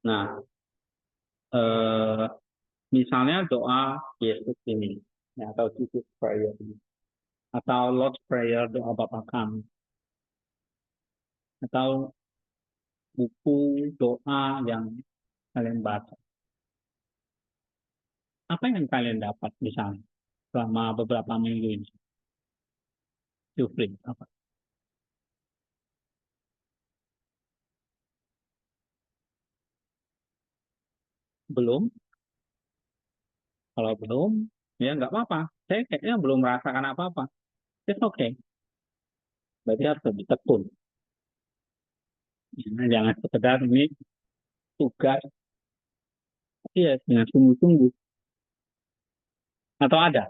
Nah, eh, misalnya doa Yesus ini, ya, atau Jesus Prayer ini, atau Lord's Prayer, doa Bapa Kami, atau buku doa yang kalian baca. Apa yang kalian dapat misalnya selama beberapa minggu ini? Jufri, apa? Belum? Kalau belum, ya nggak apa-apa. Saya kayaknya belum merasakan apa-apa. It's okay. Berarti harus lebih tekun. Ya, jangan sekedar ini tugas, tapi ya dengan sungguh-sungguh. Atau ada?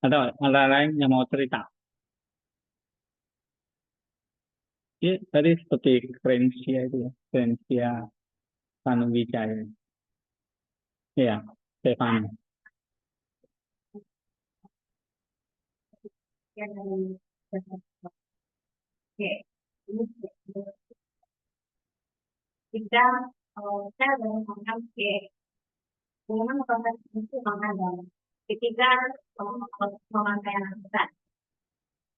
Atau ada lain yang mau cerita? Ya, tadi seperti Frensia itu ya. Frensia Tanuwijaya. Iya, Stefani. Kita saya dalam makan memang proses itu makan dalam ketika memakai besar.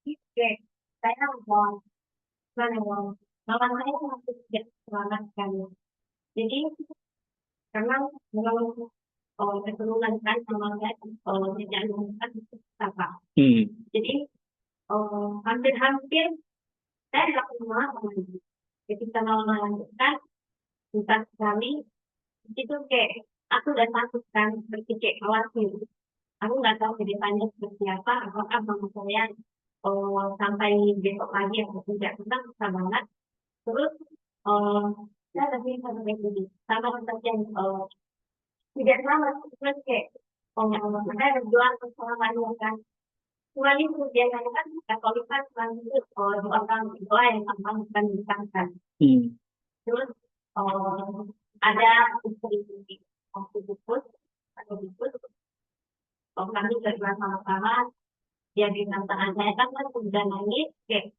Oke, saya mau mau makan saya masih tidak selamat sekali. Jadi karena memang keturunan kan sama saya tidak menggunakan apa. Jadi hampir-hampir saya tidak pernah ketika mau melanjutkan entah sekali itu kayak aku udah takut kan berpikir khawatir aku nggak tahu ke depannya seperti apa apakah mama saya sampai besok pagi atau tidak kita susah banget terus eh, saya lebih sampai begini sama seperti yang tidak sama terus kayak saya berjuang selamanya kan cuma itu biasanya kan Katolik kan lanjut doa yang gampang bukan disangkan terus ada istri waktu bungkus atau bungkus kalau kami berdua sama-sama dia bilang tangan saya kan sudah nangis kayak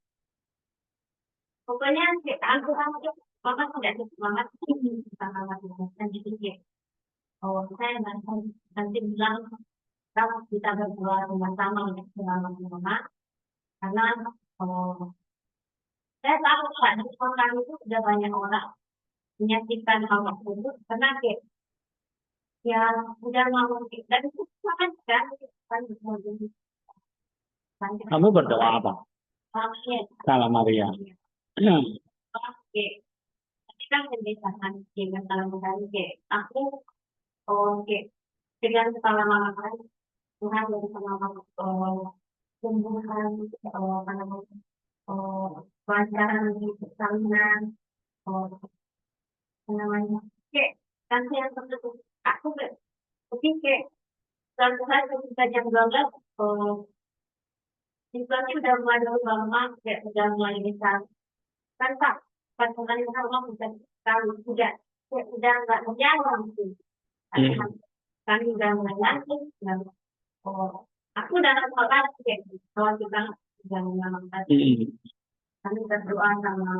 pokoknya kayak aku mama tidak semangat sama lagi dan jadi kayak saya nanti bilang kalau kita berdua sama-sama untuk selama mama karena saya tahu kan di sekolah itu sudah banyak orang menyaksikan hal tersebut karena kayak ya udah mau dan itu kan kan Kamu berdoa apa? Salam Maria. Oke, kita mendesakan dengan dalam sekali aku oke dengan kepala mama kan Tuhan dari sama tumbuhan apa namanya pelajaran di persalinan apa namanya kayak nanti yang tertutup aku mungkin kayak suatu saat ketika jam 12 situasi udah mulai lama kayak udah mulai bisa kan Pak pasangan yang sama bisa tahu sudah udah nggak menjawab gitu kami udah mulai ngantuk dan aku udah sholat kayak sholat juga udah malam tadi kami berdoa sama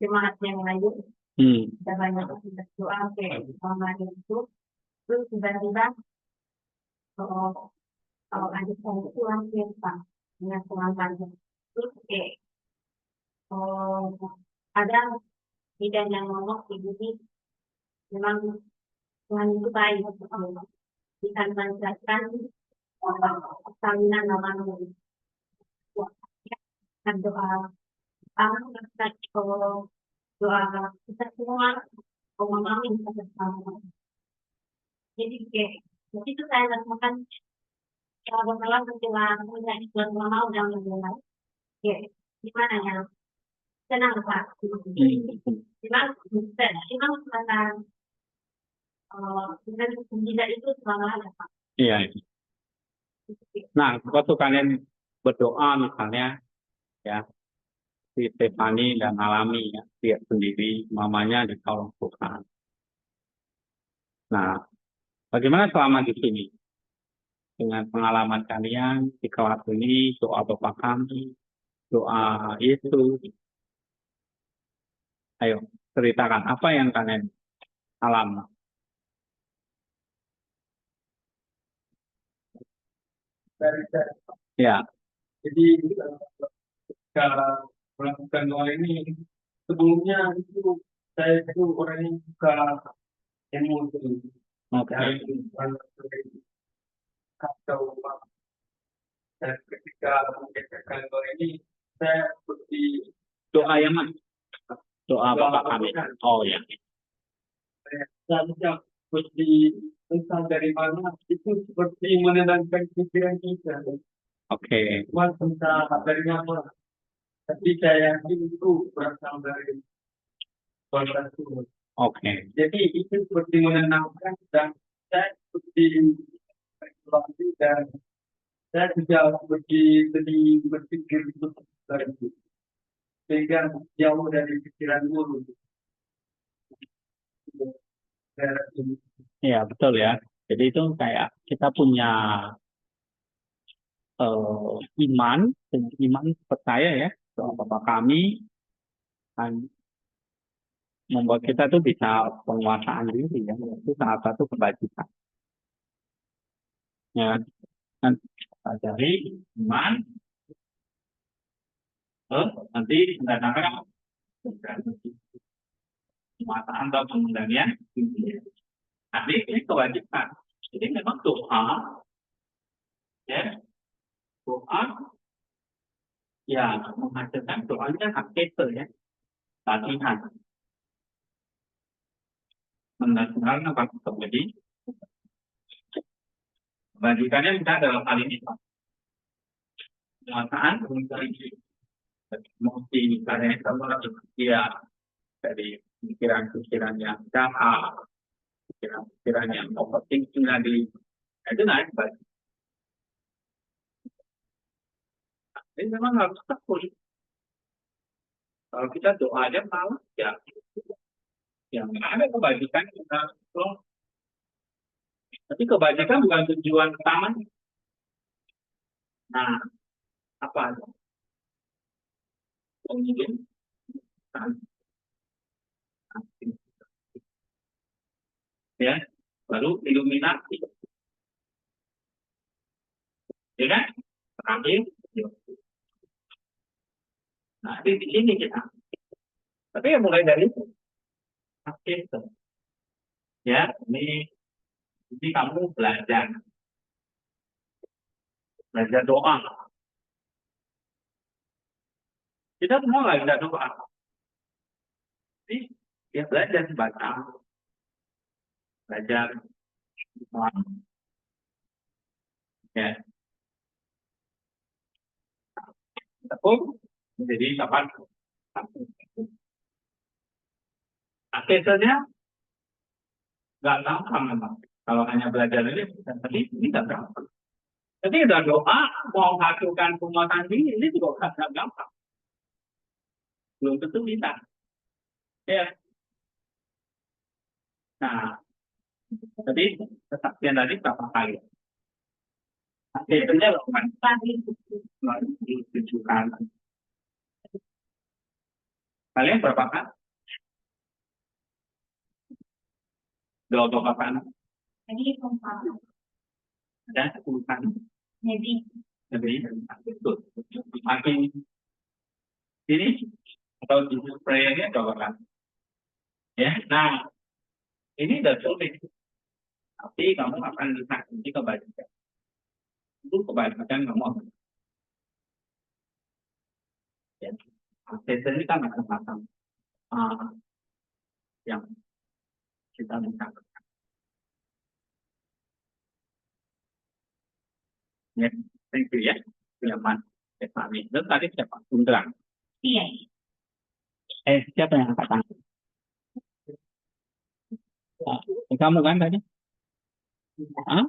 jemaat yang lain udah banyak berdoa kayak sama itu terus tiba-tiba kalau adik saya itu langsung Pak dengan semangatnya terus kayak ada bidan yang ngomong begini memang Tuhan itu baik bisa menjelaskan salinan nama dan doa doa kita semua memahami kita bersama jadi kayak itu saya lakukan kalau masalah setelah menjadi bulan lama udah mulai ya gimana ya senang Pak memang karena dengan tidak itu selama ada Pak iya. Nah, waktu kalian berdoa misalnya, ya, si Stefani dan alami ya, lihat sendiri mamanya di kolong Tuhan. Nah, bagaimana selama di sini dengan pengalaman kalian di kelas ini doa Bapak kami doa itu. Ayo, ceritakan apa yang kalian alami. Ya, Jadi ketika melakukan doa ini sebelumnya itu saya itu orang yang suka emosi oke. dan kacau. Dan ketika mengerjakan doa ini saya seperti Doa yang mana? Doa Bapak kami. Oh ya, saya tidak seperti entah dari mana itu seperti menenangkan pikiran kita. oke. Cuma entah dari mana. Tapi saya yakin itu berasal dari kuasa Tuhan. Oke. Jadi itu seperti menenangkan dan saya seperti berkelahi dan saya tidak seperti sedih berpikir untuk lagi sehingga jauh dari pikiran dulu. Ya, betul ya. Jadi itu kayak kita punya iman, dengan iman percaya ya, doa Bapa kami kan membuat kita tuh bisa penguasaan diri ya. Itu salah satu kebajikan. Ya, kan dari iman, nanti mendatangkan penguasaan atau pengendalian. Nanti ini kewajiban. Jadi memang doa, ya, doa, ya menghasilkan doanya hakikat ya, latihan. Mendatangkan apa terjadi? Kebajikannya kita dalam hal ini penguasaan mengendalikan emosi, misalnya sama dia dari pikiran-pikiran yang jahat, pikiran-pikiran yang overthinking tadi, itu naik baik. Jadi memang harus tekun. Kalau kita doa aja malah ya, yang ada kebajikan kita loh. Tapi kebajikan bukan tujuan utama. Nah, apa? Kemudian, ya, baru iluminasi, ya kan? Terakhir, nah di sini kita. Tapi ya mulai dari akhir, ya, ini kamu belajar doa. Kita semua nggak bisa doa. Jadi, ya belajar baca, belajar doa. Ya, tekun jadi kapan? Akhirnya nggak gampang memang. Kalau hanya belajar ini, tapi ini nggak gampang. Tapi udah doa mau hasilkan penguasaan diri ini juga nggak gampang. Belum tentu bisa. Ya. Nah, jadi kesaksian tadi berapa kali? Akhirnya bukan ditujukan. Kalian berapa kali? Doa berapa kali? Jadi kompak. Ada 10 kali. Jadi betul. Makin ini atau di sprayernya berapa kali? Ya, nah ini udah sulit. Tapi kamu akan lihat ini kebajikan. Itu kebajikan kamu akan. Ya. Akses ini kan macam-macam yang kita minta. Ya, thank you ya. Nyaman. Stefani. Terus tadi siapa? Undra. Iya. Siapa yang angkat tangan? Kamu kan tadi? Hah?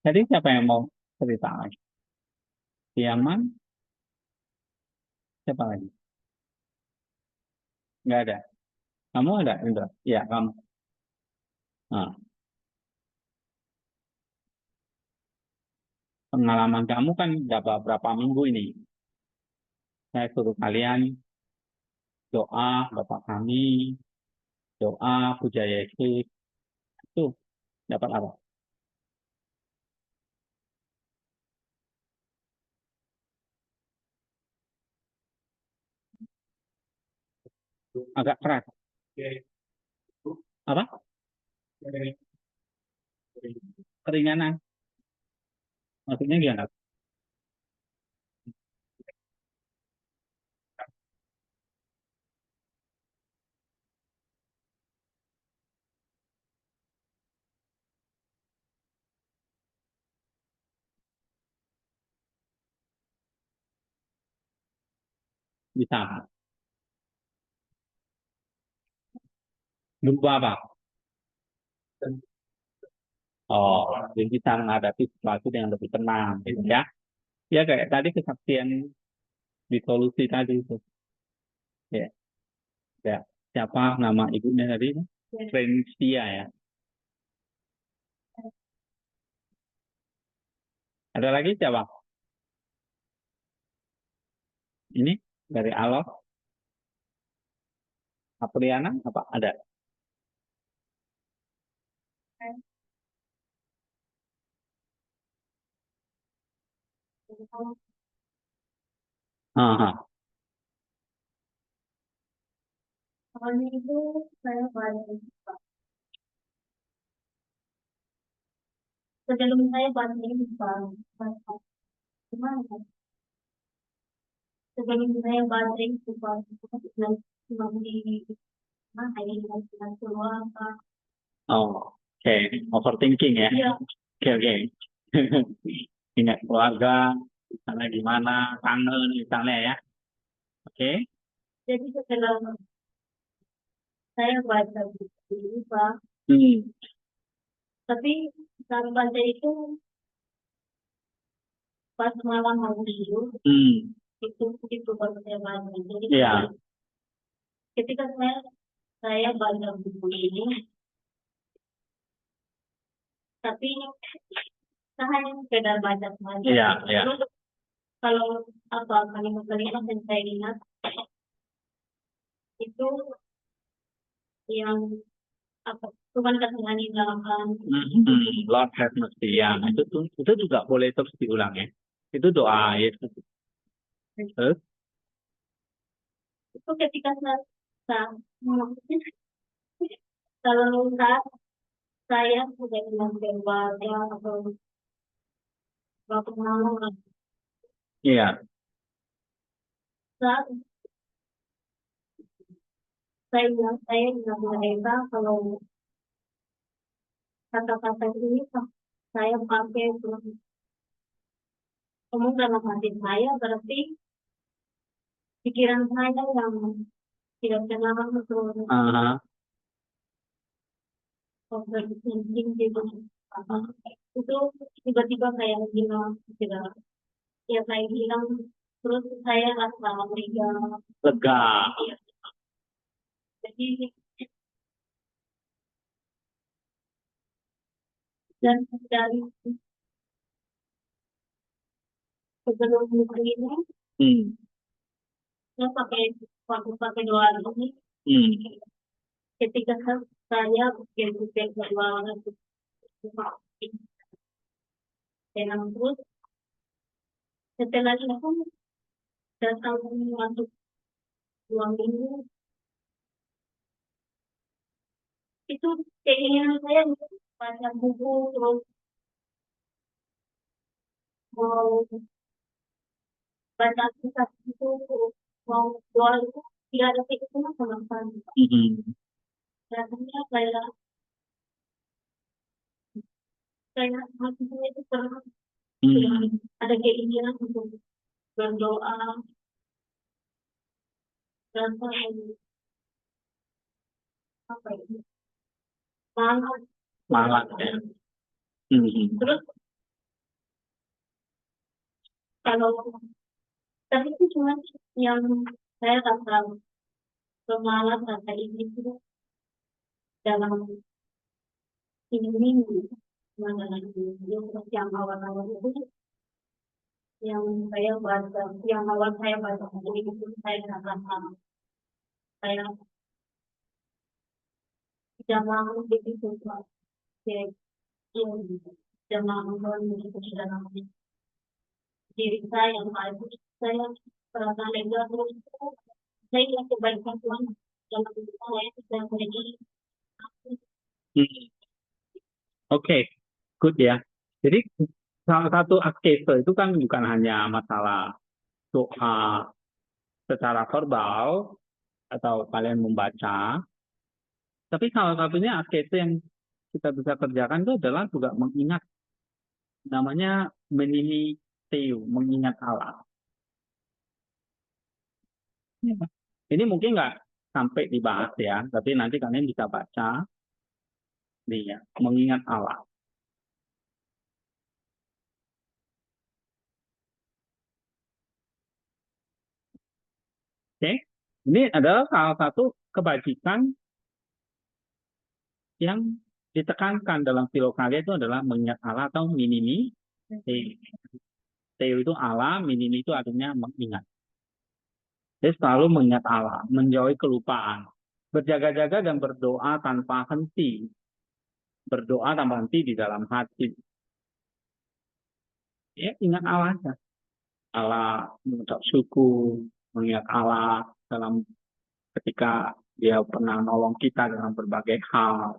Tadi siapa yang mau cerita lagi? Yaman? Siapa lagi? Nggak ada. Kamu ada, Indra? Iya, kamu. Nah, pengalaman kamu kan udah berapa minggu ini? Saya suruh kalian doa Bapak kami, doa puja Yesus, itu dapat apa? Agak keras. Apa? Keringanan. Maksudnya gimana? Bisa. Lupa apa? Oh, jadi bisa menghadapi situasi dengan lebih tenang, gitu ya. Ya kayak tadi kesaksian di solusi tadi itu. Ya, ya. Siapa nama ibunya tadi? Francia ya. Ada lagi siapa? Ini dari Alof, Apriana, apa? Ada? Aha. Awalnya itu saya belajar sebelum saya belajar Jepang, gimana kan? Sebelum saya belajar Jepang, cuma di mana ini dengan keluarga. Oh, oke. Overthinking ya. Iya, Oke. Ingat keluarga, misalnya gimana, kangen misalnya ya. Oke. jadi setelah saya baca buku Jepang, Hmm. tapi saat baca itu pas malam mau tidur, Hmm. itu baru saya baca. Jadi Iya. ketika saya baca buku ini, tapi saya hanya sekedar baca saja. Iya, iya. Terus kalau apa kalimat-kalimat yang saya ingat itu yang apa Tuhan kasihani dalam Lord have mercy. Ya, itu juga boleh terus diulang ya. Itu doa Yesus. Terus, itu ketika saya kalau saat saya sudah bilang keluarga atau bapak mama iya. saat saya bilang mereka kalau kata-kata ini saya pakai untuk ngomong dalam hati saya berarti pikiran saya yang tidak kenal untuk Aha. overthinking gitu. Itu tiba-tiba saya bilang tidak ya saya bilang terus saya rasa lega. Lega. Jadi dan dari sebelum ini Hmm. saya pakai doa ini Hmm. ketika saya berpikir bahwa dengan terus setelah itu datang masuk 2 minggu itu keinginan saya untuk baca buku terus mau baca kisah itu mau doa itu tidak ada keinginan sama sekali. Hmm. Rasanya kayak hati saya itu pernah Hmm. ada keinginan untuk berdoa dan apa itu semangat Malas ya. Hmm. terus kalau tapi itu cuma yang saya rasa pemalas rasa ini itu dalam ini minggu mana lagi dia terus yang awal-awal itu yang saya baca, yang awal saya baca ini itu saya nggak paham. Saya tidak mau begitu yang tidak mau begitu dalam diri saya yang baik. Saya merasa lega terus. Saya ingin kebaikan Tuhan dalam hidup saya tidak menjadi Hmm. Oke, good ya. Jadi salah satu askese itu kan bukan hanya masalah doa secara verbal atau kalian membaca, tapi salah satunya askese yang kita bisa kerjakan itu adalah juga mengingat, namanya menimiteu, mengingat Allah. Ya. Ini mungkin nggak sampai dibahas ya, tapi nanti kalian bisa baca nih ya, mengingat Allah. Oke, ini adalah salah satu kebajikan yang ditekankan dalam filokalia itu adalah mengingat Allah atau minimi. Teo itu Allah, minimi itu artinya mengingat. Jadi selalu mengingat Allah, menjauhi kelupaan, berjaga-jaga dan berdoa tanpa henti, berdoa tanpa henti di dalam hati. Ya, ingat Allah aja. Allah mengucap syukur, mengingat Allah dalam ketika dia pernah nolong kita dalam berbagai hal.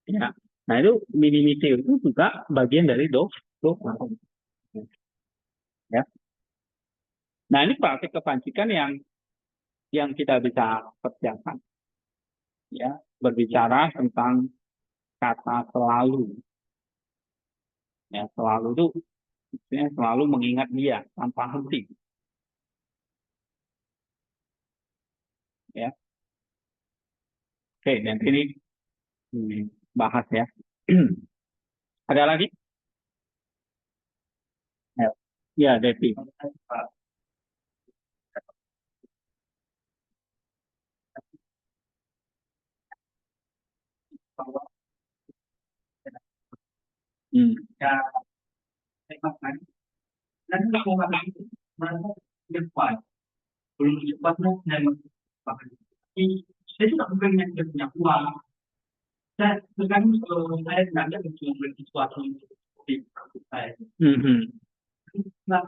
Ya, nah itu minimiti itu juga bagian dari doa. Ya, nah ini praktik kebajikan yang kita bisa kerjakan. Ya, berbicara tentang kata selalu. Ya, selalu itu maksudnya selalu mengingat dia tanpa henti. Ya, oke, dan ini bahas ya. Ada lagi? Ya, ya Devi. Hmm. Ya, memang kan. Dan nggak mau kata itu, merasa cepat. Belum cepatnya dan bahkan saya juga bukan yang tidak punya uang. Saya sekarang kalau saya tidak ada untuk membeli sesuatu di saya. Mhm. Nah,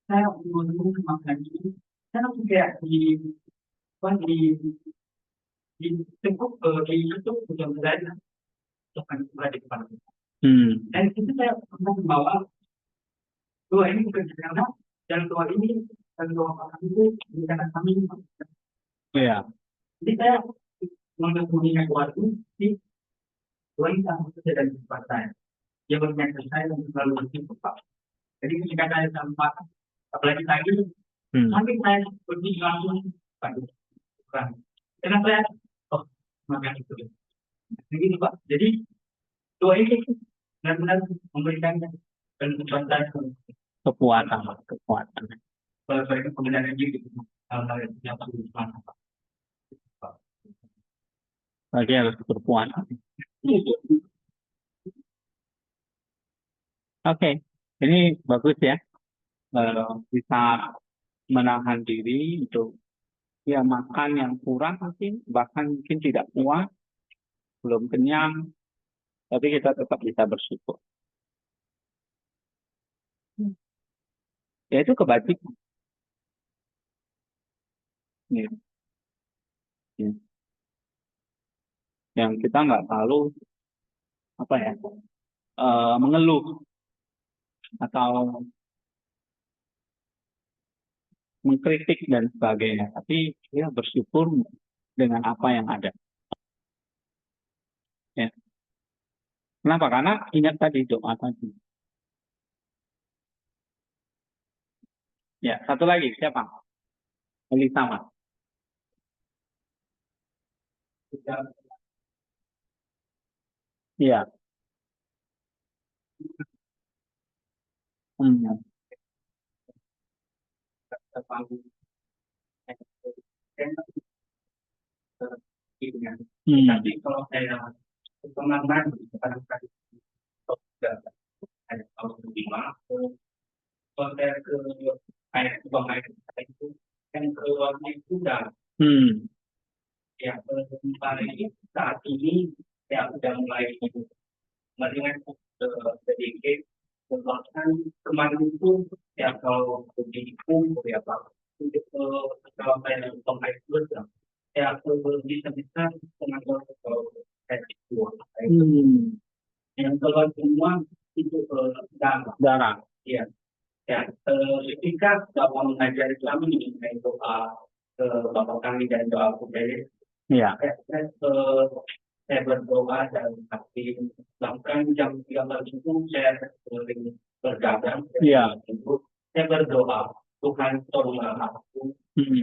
saya menunggu makan itu, saya langsung kayak apa, di tengkuk di YouTube udah saya akan berada di depan. Hmm. Dan itu saya pernah membawa doa ini bukan karena dan doa ini dan doa makan itu bukan kami. Ya. Jadi saya mengingat waktu di doa ini sama saja dari tempat saya. Dia mengingatkan saya untuk selalu bersyukur. Jadi ketika saya sampai, apalagi tadi, sampai saya pergi langsung pada Tuhan. Karena saya, oh, makan itu. Begini Pak. Jadi doa ini benar-benar memberikan dan membantu Kekuatan, kekuatan. bagi kebenaran diri hal-hal yang perlu dilakukan. Lagi harus berpuasa. Oke, ini bagus ya. Bisa menahan diri untuk ya makan yang kurang mungkin, bahkan mungkin tidak puas, belum kenyang, tapi kita tetap bisa bersyukur. Ya itu kebajikan. Ya. Ya. Yang kita nggak selalu apa ya mengeluh atau mengkritik dan sebagainya, tapi ya bersyukur dengan apa yang ada. Ya. Kenapa? Karena ingat tadi doa tadi. Ya, satu lagi siapa? Elisa Mas. Iya. Hmm. Tapi kalau saya pengalaman kadang-kadang ada kalau lima kalau saya ke buang air itu yang keluarnya itu udah Hmm. ya mulai saat ini ya udah mulai melihat sedikit bahkan kemarin itu ya kalau begitu ya Pak untuk kalau saya buang air itu ya bisa-bisa mengatur kalau saya buang air Hmm. yang keluar semua itu darah. Darah. Ya, ya. Ketika Bapak mengajari kami mengenai doa Bapak kami dan doa kudus, Iya. saya berdoa dan hati bahkan jam 3 pagi itu saya sering bergadang. Iya. Saya berdoa Tuhan tolonglah aku. Hmm.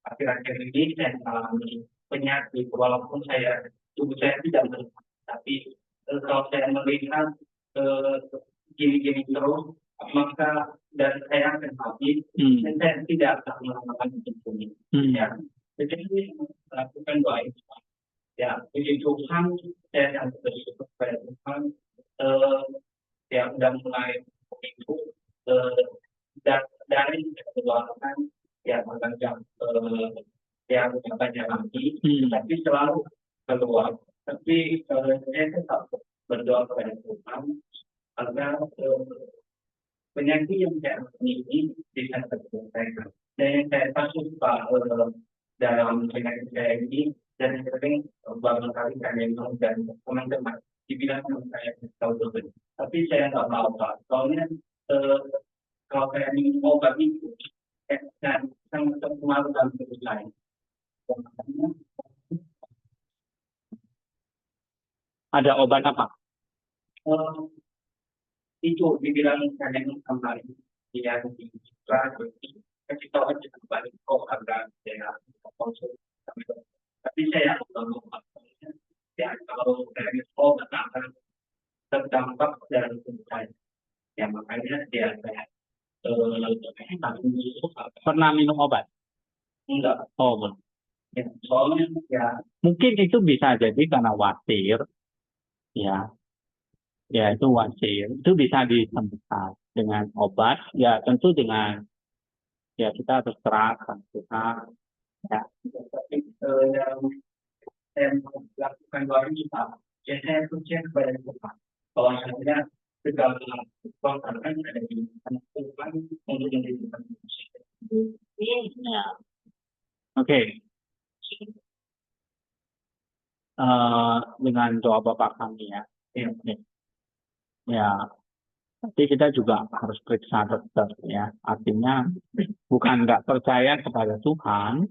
Akhir-akhir ini saya mengalami penyakit walaupun tubuh saya tidak berubah, tapi kalau saya melihat gini-gini terus maka dan saya akan habis dan saya tidak akan melakukan itu. Ya, jadi lakukan doa itu. Ya, puji Tuhan, saya akan bersyukur kepada Tuhan. Ya, sudah mulai itu dari keluarkan ya menganggap yang banyak lagi, tapi selalu keluar. Tapi saya tetap berdoa kepada Tuhan agar penyakit yang saya alami bisa terselesaikan. Dan yang saya takut Pak dalam penyakit saya ini dan sering beberapa kali saya dan teman-teman dibilang sama saya tahu betul. Tapi saya nggak tahu Pak. Soalnya kalau saya minum obat itu dan sangat terpengaruh dalam hidup lain. Ada obat apa? Itu dibilang saya kemarin dia di strategi kasih tahu aja kembali kok ada saya konsul tapi saya belum ya kalau dari obat akan terdampak dari saya ya makanya dia saya Pernah minum obat? enggak Oh, ya, soalnya ya mungkin itu bisa jadi karena wasir, ya, ya itu wasir. Itu bisa disembuhkan dengan obat, ya tentu dengan ya kita harus serahkan Tuhan, ya. tapi yang saya lakukan baru kita ya saya percaya kepada Tuhan bahwa saya segala perkara ada di tangan Tuhan untuk menjadikan manusia. Ya. Oke. Dengan doa Bapak kami ya. Ya, tapi kita juga harus periksa dokter ya. Artinya bukan nggak percaya kepada Tuhan,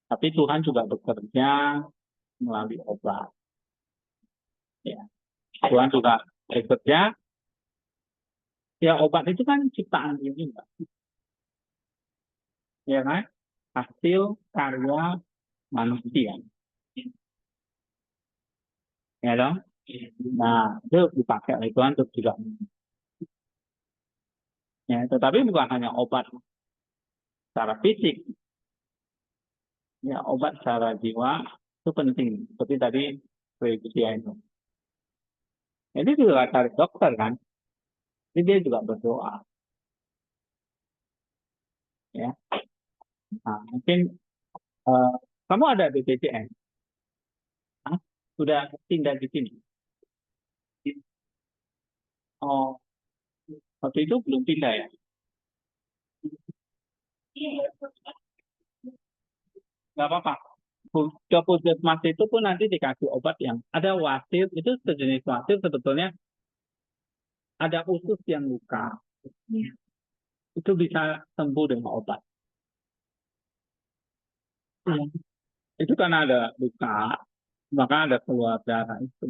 tapi Tuhan juga bekerja melalui obat. Ya. Tuhan juga bekerja. Ya obat itu kan ciptaan ini, Mbak. Ya kan? Hasil karya manusia. Ya dong? Nah, itu dipakai oleh Tuhan untuk juga. Ya, tetapi bukan hanya obat secara fisik. Ya, obat secara jiwa itu penting. Seperti tadi Fredria itu. Jadi juga cari dokter kan. Jadi dia juga berdoa. Ya. Nah, mungkin kamu ada BPJS? Hah? Sudah tinggal di sini? Oh, waktu itu belum pindah ya? Nggak apa-apa. Ke puskesmas itu pun nanti dikasih obat yang ada wasir, itu sejenis wasir sebetulnya ada usus yang luka. Itu bisa sembuh dengan obat. Itu karena ada luka, maka ada keluar darah itu.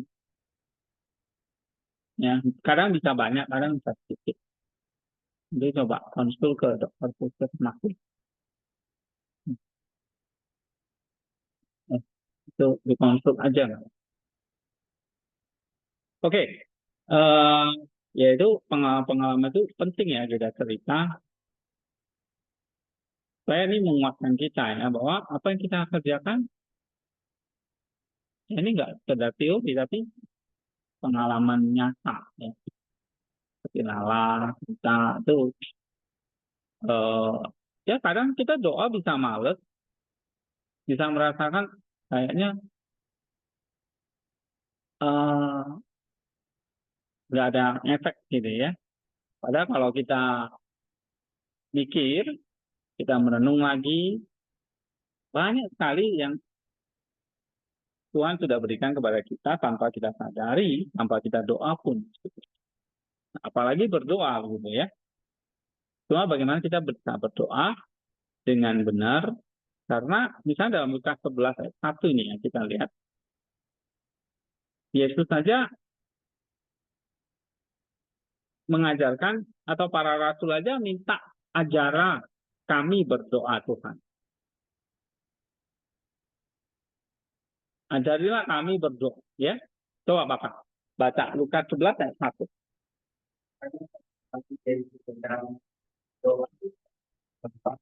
Ya, kadang bisa banyak, kadang bisa sedikit. Jadi coba konsul ke dokter puskesmas. Itu dikonsul aja. Oke, yaitu pengalaman itu penting ya kita cerita. Saya ini menguatkan kita ya bahwa apa yang kita kerjakan ini enggak sekedar teori tapi pengalaman nyata. Ya. seperti lala, kita itu ya kadang kita doa bisa males, bisa merasakan kayaknya eh, nggak ada efek gitu ya. Padahal kalau kita mikir, kita merenung lagi, banyak sekali yang Tuhan sudah berikan kepada kita tanpa kita sadari, tanpa kita doa pun. Apalagi berdoa gitu ya. Cuma bagaimana kita bisa berdoa dengan benar, karena misalnya dalam Lukas 11 ayat 1 ini ya, kita lihat, Yesus saja mengajarkan, atau para rasul aja minta ajaran kami berdoa Tuhan. Ajarilah kami berdoa. Ya, coba Bapak baca Lukas 11 ayat 1. Tapi dari tentang doa tempat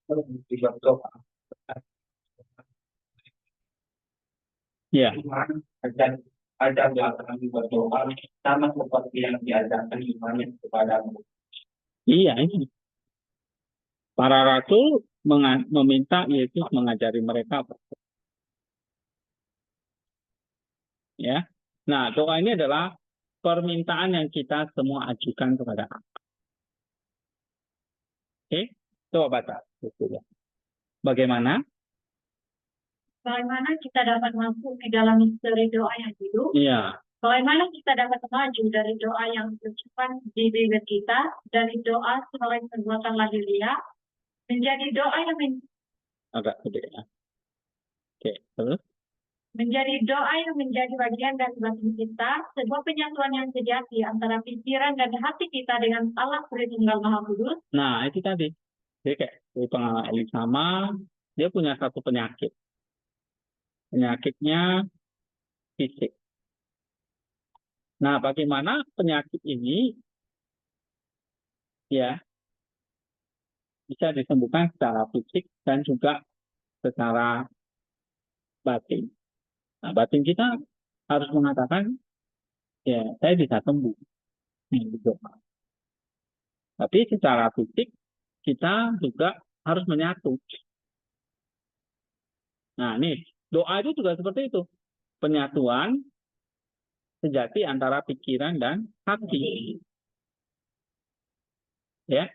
berdoa. Ya, Ajar kami berdoa sama seperti yang diajarkan imannya kepadamu. iya ini. Para rasul meminta Yesus mengajari mereka. Ya. Nah, doa ini adalah permintaan yang kita semua ajukan kepada Allah. Oke, coba baca. Bagaimana? Bagaimana kita dapat masuk di dalam misteri doa yang hidup? Iya, Bagaimana kita dapat maju dari doa yang bersifat di bibir kita, dari doa sebagai perbuatan lahiriah, menjadi doa yang agak gede ya. Oke, terus? menjadi doa yang menjadi bagian dari batin kita, sebuah penyatuan yang sejati antara pikiran dan hati kita dengan Allah Tritunggal Maha Kudus. Nah, itu tadi. Jadi kayak di pengalaman Elisama, dia punya satu penyakit. Penyakitnya fisik. Nah, bagaimana penyakit ini ya bisa disembuhkan secara fisik dan juga secara batin. Nah, batin kita harus mengatakan, ya, saya bisa sembuh. Gitu. Tapi secara fisik, kita juga harus menyatu. Nah, nih, doa itu juga seperti itu. Penyatuan sejati antara pikiran dan hati. Ya.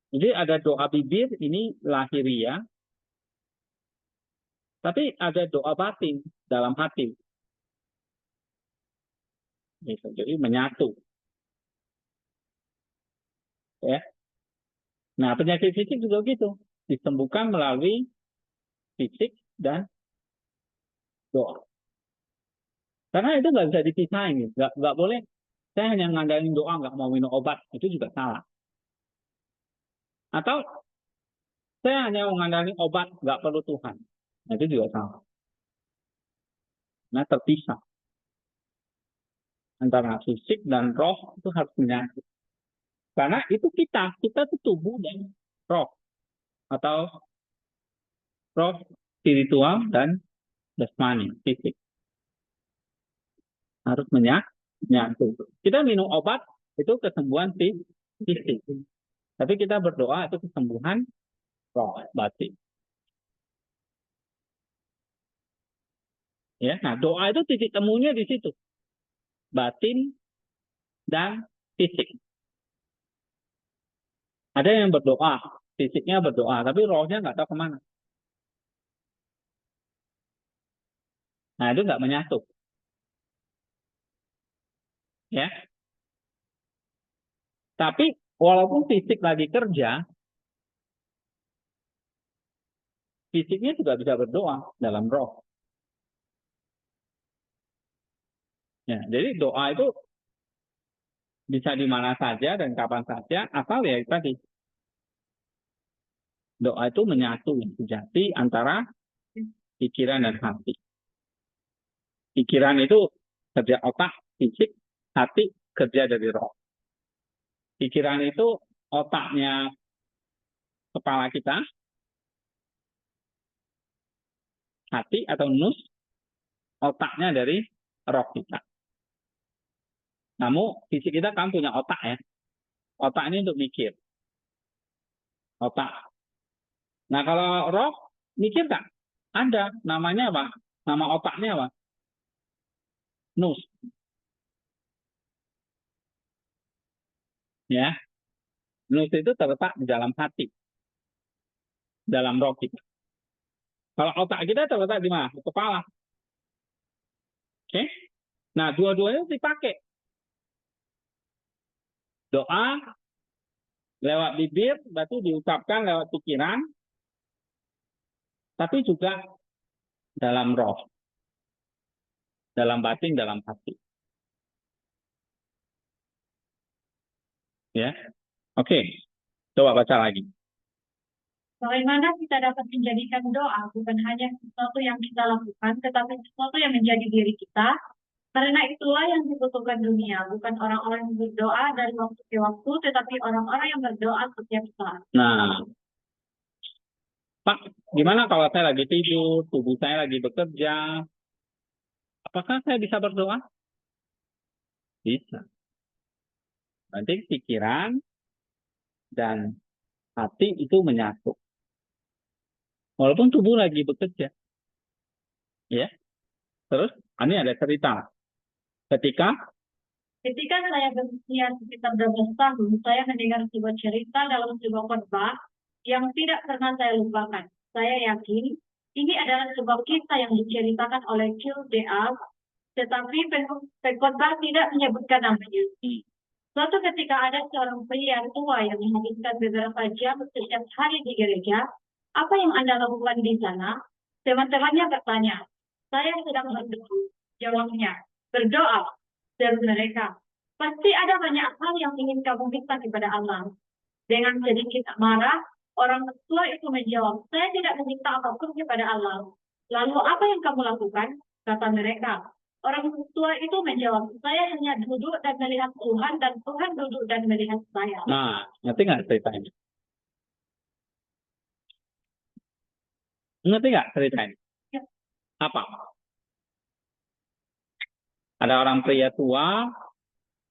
Jadi ada doa bibir, ini lahiriah. Tapi ada doa batin dalam hati. Gitu. Jadi menyatu. Ya. Nah, penyakit fisik juga gitu. Disembuhkan melalui fisik dan doa. Karena itu nggak bisa dipisahin. Gitu. Nggak boleh, saya hanya ngandalin doa, nggak mau minum obat. Itu juga salah. Atau saya hanya mengandalkan obat, nggak perlu Tuhan. Nah, itu juga salah. Nah, terpisah. Antara fisik dan roh itu harus menyatu. Karena itu kita itu tubuh dan roh. Atau roh spiritual dan jasmani, fisik. Harus menyatu. Kita minum obat, itu kesembuhan fisik. Tapi kita berdoa, itu kesembuhan roh, batin. Ya, nah doa itu titik temunya di situ. Batin dan fisik. Ada yang berdoa, fisiknya berdoa, tapi rohnya nggak tahu kemana. Nah, itu nggak menyatu. Ya. Tapi walaupun fisik lagi kerja, fisiknya juga bisa berdoa dalam roh. Ya, jadi doa itu bisa di mana saja dan kapan saja, asal ya tadi. Doa itu menyatu yang sejati antara pikiran dan hati. Pikiran itu kerja otak, fisik, hati kerja dari roh. Pikiran itu otaknya kepala kita, hati atau nus, otaknya dari roh kita. Namun fisik kita kan punya otak ya. Otak ini untuk mikir. Otak. Nah kalau roh mikir tak? Ada. Namanya apa? Nama otaknya apa? Nus. Ya. Nus itu terletak di dalam hati. Dalam roh kita. Kalau otak kita terletak di mana? Di kepala. Oke. Nah, dua-duanya dipakai. Doa lewat bibir, berarti diucapkan lewat pikiran, tapi juga dalam roh, dalam batin, dalam hati. Ya. Oke. Coba baca lagi. Bagaimana kita dapat menjadikan doa bukan hanya sesuatu yang kita lakukan, tetapi sesuatu yang menjadi diri kita. Karena itulah yang dibutuhkan dunia, bukan orang-orang yang berdoa dari waktu ke waktu, tetapi orang-orang yang berdoa setiap saat. Nah, Pak, gimana kalau saya lagi tidur, tubuh saya lagi bekerja, apakah saya bisa berdoa? Bisa. Nanti pikiran dan hati itu menyatu. Walaupun tubuh lagi bekerja. Ya. Terus, ini ada cerita. Ketika saya berusia sekitar 12 tahun, saya mendengar sebuah cerita dalam sebuah khotbah yang tidak pernah saya lupakan. Saya yakin ini adalah sebuah kisah yang diceritakan oleh Q.D.A. tetapi pengkhotbah tidak menyebutkan namanya. Suatu ketika ada seorang pria tua yang menghabiskan beberapa jam setiap hari di gereja. Apa yang Anda lakukan di sana? Teman-temannya bertanya. Saya sedang berdoa. Jawabnya, berdoa. Seru mereka. Pasti ada banyak hal yang ingin kamu minta kepada Allah. Dengan sedikit marah, orang tua itu menjawab, saya tidak meminta apapun kepada Allah. Lalu apa yang kamu lakukan? Kata mereka. Orang tua itu menjawab, saya hanya duduk dan melihat Tuhan, dan Tuhan duduk dan melihat saya. Nah, ngerti nggak ceritanya? Ngerti nggak ceritanya? Ya. Apa? Ada orang pria tua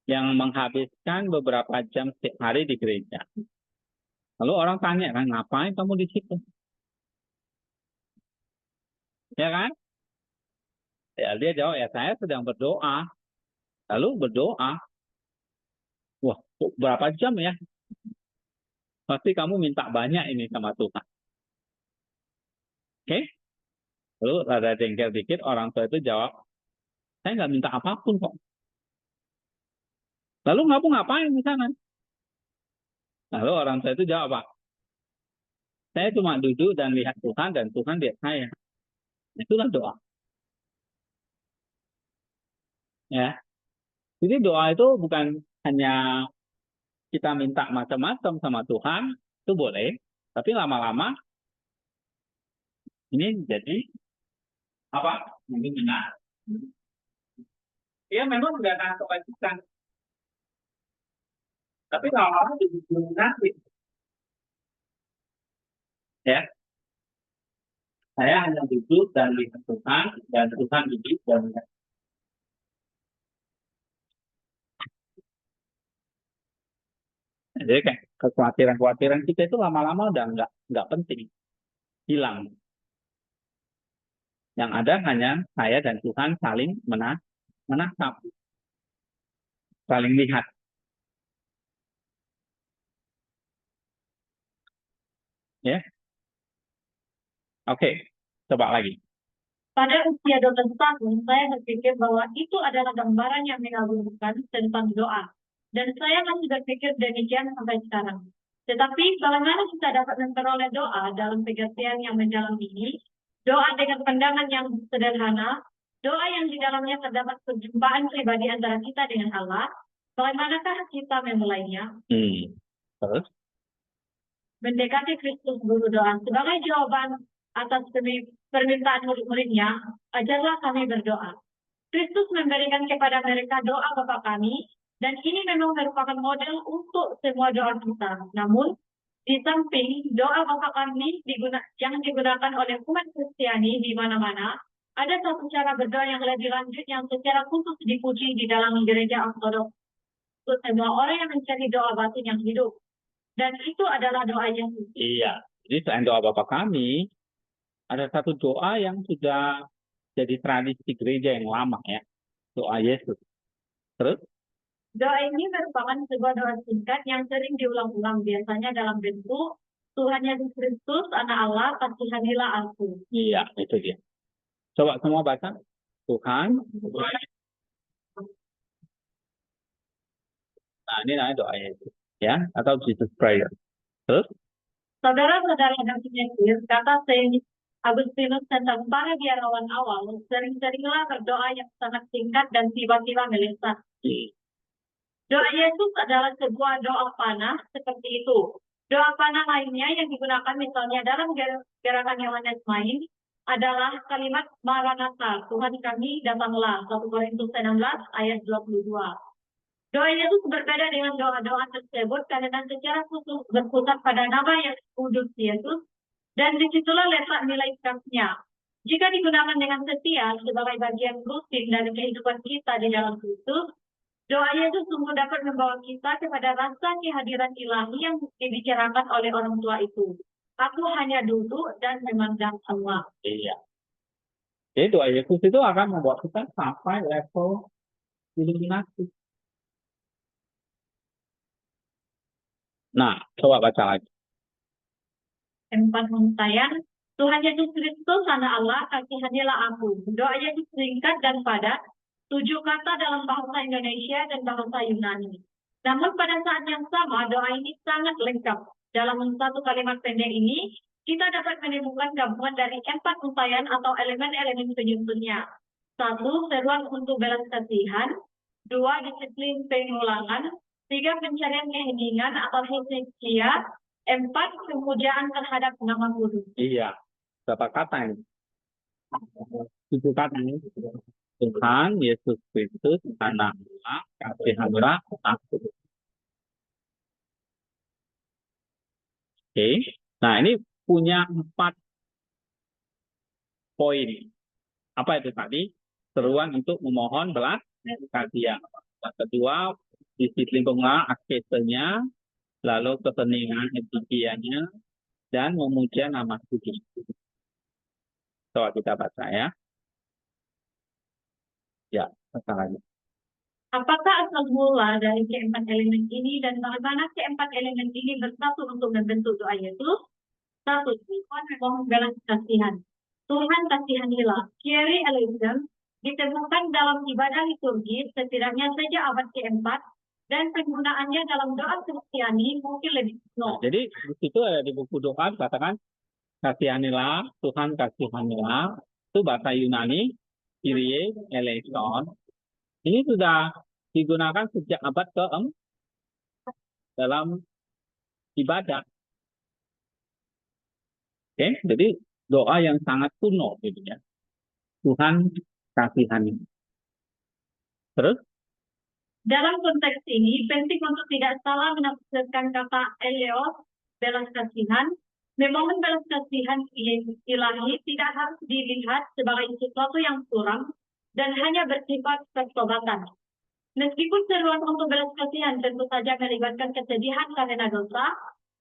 yang menghabiskan beberapa jam setiap hari di gereja. Lalu orang tanya, kan, ngapain kamu di situ? Ya kan? Ya, dia jawab, ya saya sedang berdoa. Lalu berdoa. Wah, berapa jam ya? Pasti kamu minta banyak ini sama Tuhan. Oke? Lalu rada jengkel dikit, orang tua itu jawab, saya nggak minta apapun kok. Lalu kamu ngapain di sana? Lalu orang tua itu jawab, Pak, saya cuma duduk dan lihat Tuhan, dan Tuhan lihat saya. Itulah doa. Ya. Jadi doa itu bukan hanya kita minta macam-macam sama Tuhan, itu boleh. Tapi lama-lama ini jadi apa? Ini benar. Dia memang nggak akan kewajiban. Tapi lama-lama jadi dominasi. Ya. Saya hanya duduk dan lihat Tuhan, dan Tuhan duduk dan lihat. Jadi kayak kekhawatiran-kekhawatiran kita itu lama-lama udah nggak penting, hilang. Yang ada hanya saya dan Tuhan saling menatap, saling lihat. Ya, oke, coba lagi. Pada usia 12 tahun, saya berpikir bahwa itu adalah gambaran yang mengagumkan tentang doa. Dan saya masih berpikir demikian sampai sekarang. Tetapi bagaimana kita dapat memperoleh doa dalam pengertian yang mendalam ini? Doa dengan pandangan yang sederhana, doa yang di dalamnya terdapat perjumpaan pribadi antara kita dengan Allah. Bagaimanakah kita memulainya? Terus? Mendekati Kristus guru doa. Sebagai jawaban atas permintaan murid-muridnya, ajarlah kami berdoa. Kristus memberikan kepada mereka doa Bapa kami, dan ini memang merupakan model untuk semua doa kita. Namun, di samping doa Bapa kami yang digunakan oleh umat Kristiani di mana-mana, ada satu cara berdoa yang lebih lanjut yang secara khusus dipuji di dalam gereja Ortodoks untuk semua orang yang mencari doa batin yang hidup. Dan itu adalah doa Yesus. Iya. Jadi selain doa Bapa kami, ada satu doa yang sudah jadi tradisi gereja yang lama ya. Doa Yesus. Terus? Doa ini merupakan sebuah doa singkat yang sering diulang-ulang, biasanya dalam bentuk Tuhan Yesus Kristus, Anak Allah, kasihanilah aku. Iya, itu dia. Coba semua baca. Tuhan. Nah, ini namanya doa Yesus. Ya, atau Jesus Prayer. Terus? Saudara-saudara dan penyakit, kata Saint Agustinus tentang para biarawan awal, sering-seringlah berdoa yang sangat singkat dan tiba-tiba meleset. Doa Yesus adalah sebuah doa panah seperti itu. Doa panah lainnya yang digunakan misalnya dalam gerakan Yohanes Main adalah kalimat Maranatha, Tuhan kami datanglah, 1 Korintus 16 ayat 22. Doa Yesus berbeda dengan doa-doa tersebut karena secara khusus berpusat pada nama yang kudus Yesus, dan disitulah letak nilai khasnya. Jika digunakan dengan setia sebagai bagian rutin dari kehidupan kita di dalam Kristus, doa Yesus sungguh dapat membawa kita kepada rasa kehadiran ilahi yang dibicarakan oleh orang tua itu. Aku hanya duduk dan memandang Allah. Iya. Jadi doa Yesus itu akan membawa kita sampai level iluminasi. Nah, coba baca lagi. 4 untayan, Tuhan Yesus Kristus, Anak Allah, kasihanilah aku. Doa Yesus singkat dan padat, 7 kata dalam bahasa Indonesia dan bahasa Yunani. Namun pada saat yang sama, doa ini sangat lengkap. Dalam satu kalimat pendek ini, kita dapat menemukan gabungan dari 4 untayan atau elemen-elemen penyusunnya. 1. Seruan untuk belas kasihan. 2. Disiplin pengulangan. 3. Pencarian keheningan atau hesekia. 4. Pemujaan terhadap nama kudus. Iya. Berapa kata ini? 7 kata ini. Tuhan Yesus Kristus, Anak Allah, kasihanilah aku. Oke. Nah, ini punya 4 poin. Apa itu tadi? Seruan untuk memohon belas kasihan. Yang kedua, disiplin pengulangan askesenya, lalu keheningan etikianya, dan memuja nama kudus. Coba kita baca ya. Ya, baca lagi. Apakah asal mula dari keempat elemen ini dan bagaimana keempat elemen ini bersatu untuk membentuk doa Yesus? 1. Tuhan memohon belas kasihan. Tuhan kasihanilah. Kyrie eleison ditemukan dalam ibadah liturgi setidaknya sejak abad keempat dan penggunaannya dalam doa Kristiani mungkin lebih kuno. Jadi di situ ada di buku doa katakan kasihanilah, Tuhan kasihanilah. Itu bahasa Yunani, Kyrie eleison. Ini sudah digunakan sejak abad ke-4 dalam ibadah. Oke, jadi doa yang sangat kuno gitu ya. Tuhan kasihani. Terus? Dalam konteks ini, penting untuk tidak salah menafsirkan kata eleos, belas kasihan. Memohon belas kasihan ilahi tidak harus dilihat sebagai sesuatu yang kurang dan hanya bersifat pertobatan. Meskipun seruan untuk belas kasihan tentu saja melibatkan kesedihan karena dosa,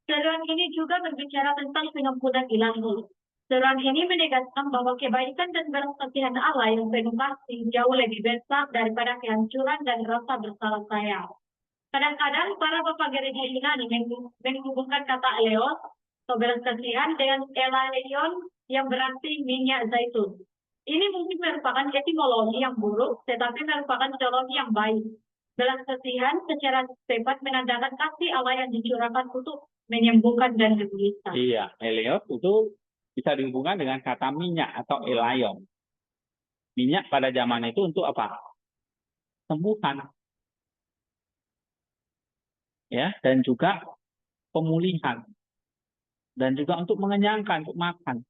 seruan ini juga berbicara tentang pengampunan ilahi. Seruan ini menegaskan bahwa kebaikan dan belas kasihan Allah yang penuh kasih jauh lebih besar daripada kehancuran dan rasa bersalah saya. Kadang-kadang para bapak gereja Yunani menghubungkan kata eleos atau belas kasihan dengan elaion yang berarti minyak zaitun. Ini mungkin merupakan etimologi yang buruk, tetapi merupakan teologi yang baik. Belas kasihan secara tepat menandakan kasih Allah yang dicurahkan untuk menyembuhkan dan bergelisah. Iya, eleos itu bisa dihubungkan dengan kata minyak atau elaion. Minyak pada zaman itu untuk apa? Sembuhan. Ya, dan juga pemulihan. Dan juga untuk mengenyangkan, untuk makan.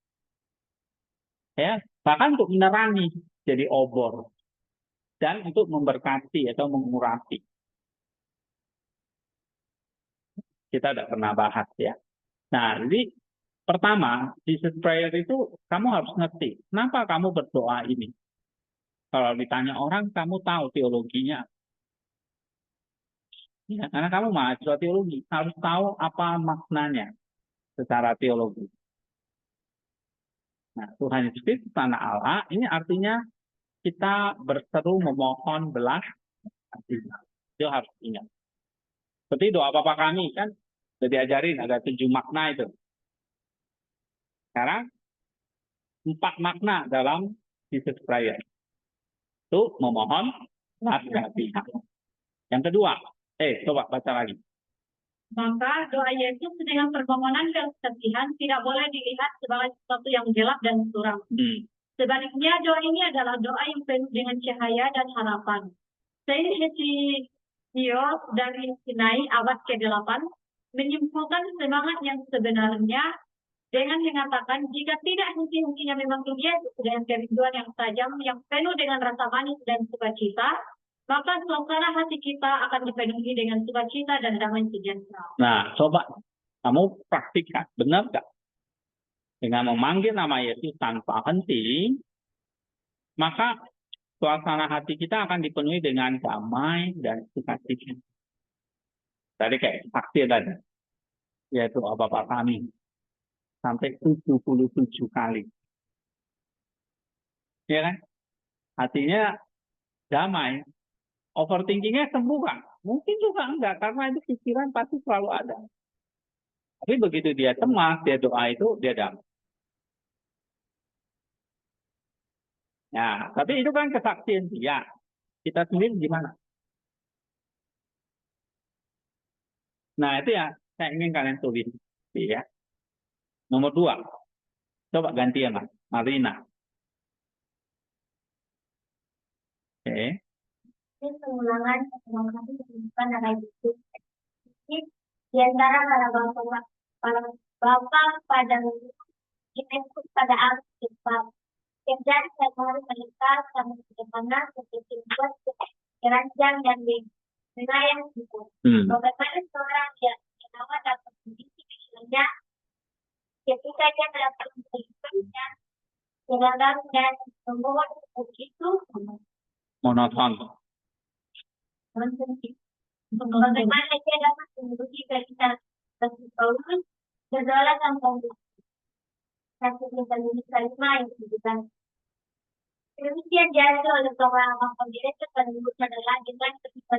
Ya, bahkan untuk menerangi jadi obor. Dan untuk memberkati atau mengurapi. Kita udah pernah bahas ya. Nah, jadi pertama, Jesus Prayer itu kamu harus ngerti. Kenapa kamu berdoa ini? Kalau ditanya orang, kamu tahu teologinya. Ya, karena kamu mahasiswa teologi harus tahu apa maknanya secara teologi. Nah, Tuhan Yesus Kristus anak Allah ini artinya kita berseru memohon belas kasihan. Itu harus ingat. Seperti doa Bapa kami kan sudah diajarin ada 7 makna itu. Sekarang 4 makna dalam Jesus prayer. Itu memohon belas kasihan. Yang kedua, coba baca lagi. Maka doa Yesus dengan permohonan belas kasihan tidak boleh dilihat sebagai sesuatu yang gelap dan suram. Sebaliknya doa ini adalah doa yang penuh dengan cahaya dan harapan. Saint Hesiod dari Sinai abad ke-8 menyimpulkan semangat yang sebenarnya dengan mengatakan jika tidak henti-hentinya memang dunia dengan kerinduan yang tajam yang penuh dengan rasa manis dan sukacita, maka suasana hati kita akan dipenuhi dengan sukacita dan damai sejahtera. Nah, coba kamu praktikkan, benar nggak? Dengan memanggil nama Yesus tanpa henti, maka suasana hati kita akan dipenuhi dengan damai dan sukacita. Tadi kayak saksi tadi, yaitu Bapa kami, sampai 77 kali. Ya kan? Hatinya damai. Overthinkingnya sembuh kan? Mungkin juga enggak, karena itu pikiran pasti selalu ada. Tapi begitu dia cemas, dia doa itu, dia damai. Nah, tapi itu kan kesaksian dia. Kita sendiri gimana? Nah, itu ya, saya ingin kalian tulis. Ya. Nomor 2. Coba ganti ya, Mas. Marina. Oke. Ini pengulangan bukan ada itu. Di antara para bapak pada Yesus pada Alkitab. Jadi saya harus meningkat sama bagaimana seperti buat keranjang dan wilayah itu. Bagaimana seorang yang kenal dapat mendidik dirinya ketika dia melakukan kehidupannya dengan dan membawa begitu Monoton. Bagaimana dia dapat menduduki kita Paulus berdoa tanpa kasih kita ini kalimah yang disebutkan. Demikian jasa oleh seorang pembelajar penulis adalah dengan ketika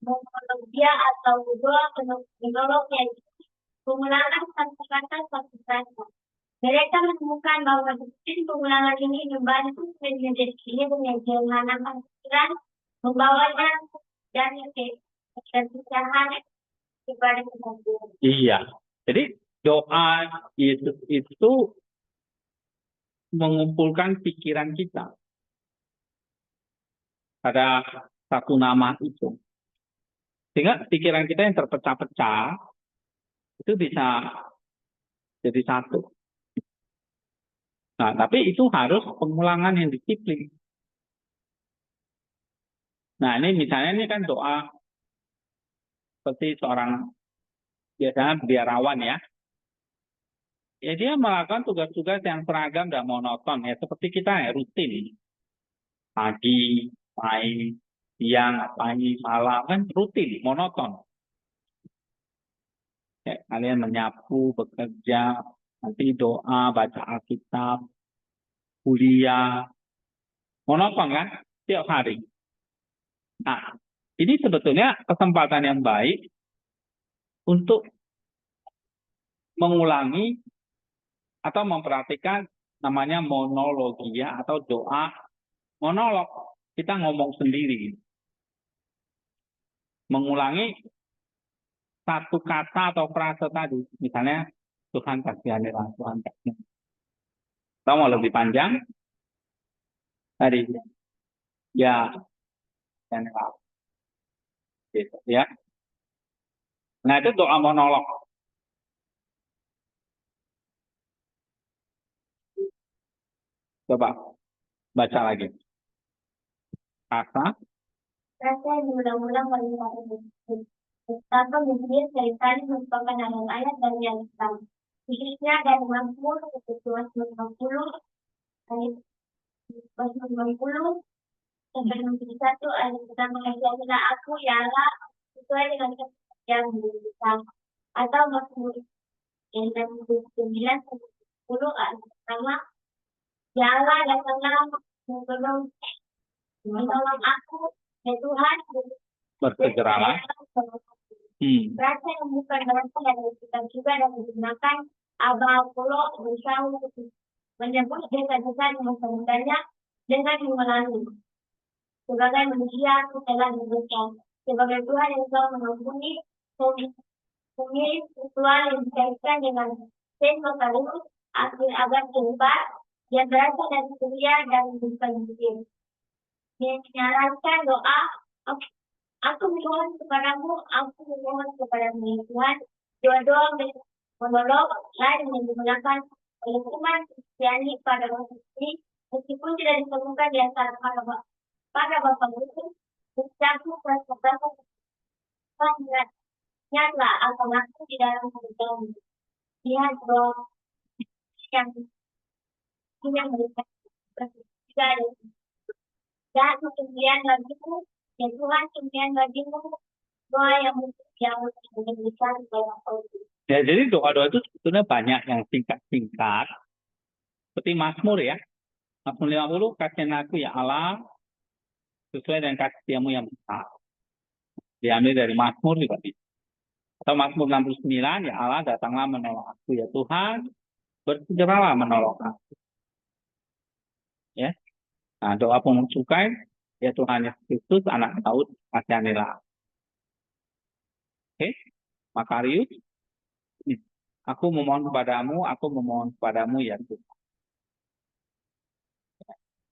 menolong dia atau doa menolongnya pengulangan kata-kata satu kata. Mereka menemukan bahwa sistem pengulangan ini membantu menjadi dengan menjernihkan pikiran, membawanya dari kesusahan kepada kemudian. Iya. Jadi doa itu mengumpulkan pikiran kita pada satu nama itu. Sehingga pikiran kita yang terpecah-pecah itu bisa jadi satu. Nah, tapi itu harus pengulangan yang disiplin. Nah, ini misalnya ini kan doa seperti seorang biasanya biarawan ya. Ya dia melakukan tugas-tugas yang seragam dan monoton ya seperti kita ya rutin. Pagi, main, siang, pagi, malam kan rutin, monoton. Ya, kalian menyapu, bekerja, nanti doa, baca Alkitab, kuliah, monoton kan tiap hari. Nah, ini sebetulnya kesempatan yang baik untuk mengulangi atau memperhatikan namanya monologia atau doa monolog. Kita ngomong sendiri. Mengulangi satu kata atau frase tadi. Misalnya, Tuhan kasihanilah, Tuhan kasihanilah. Atau mau lebih panjang? Tadi. Ya, kasihanilah. Gitu, ya. Nah, itu doa monolog. Coba baca lagi. Kata. Rasa diulang-ulang oleh betapa mungkin seringkali merupakan ayat dari yang sama. Khususnya dari Mazmur ketua 90 ayat 90 sampai 91 ayat pertama kasihanilah aku ya Allah sesuai dengan yang diberikan. Atau Mazmur yang 69 sampai 10 ayat pertama, ya Allah datanglah menolong aku, ya Tuhan, Bersegeralah. Rasa yang bukan berasal dari kita juga dan digunakan Abah Apollo berusaha untuk menyebut desa-desa yang sebenarnya dengan melalui. Sebagai manusia, aku telah diberikan. Sebagai Tuhan yang telah mengampuni, memilih ritual yang dikaitkan dengan Sekaligus akhir abad keempat yang berasal dari Syria dan bukan Mesir. Menyarankan doa, aku memohon kepadamu, aku memohon kepadamu ya Tuhan. Doa-doa monolog lain yang digunakan oleh umat Kristiani pada waktu ini, meskipun tidak ditemukan di antara para bapak itu, mencakup perasaan nyatlah akan aku di dalam hidup. Lihat doa yang memberikan tidak dan kemudian bagimu, ya Tuhan, kemudian bagimu doa yang memberikan Ya, jadi doa-doa itu sebetulnya banyak yang singkat-singkat. Seperti Mazmur ya. Mazmur 50, kasihan aku ya Allah, sesuai dengan kasih setiamu yang besar. Diambil dari Mazmur juga bisa. Atau Mazmur 69, ya Allah datanglah menolong aku ya Tuhan, bersegeralah menolong aku. Ya. Nah, doa pemusukai, ya Tuhan Yesus Kristus, anak Daud, kasihanilah. Oke, Makarius, aku memohon kepadamu ya Tuhan.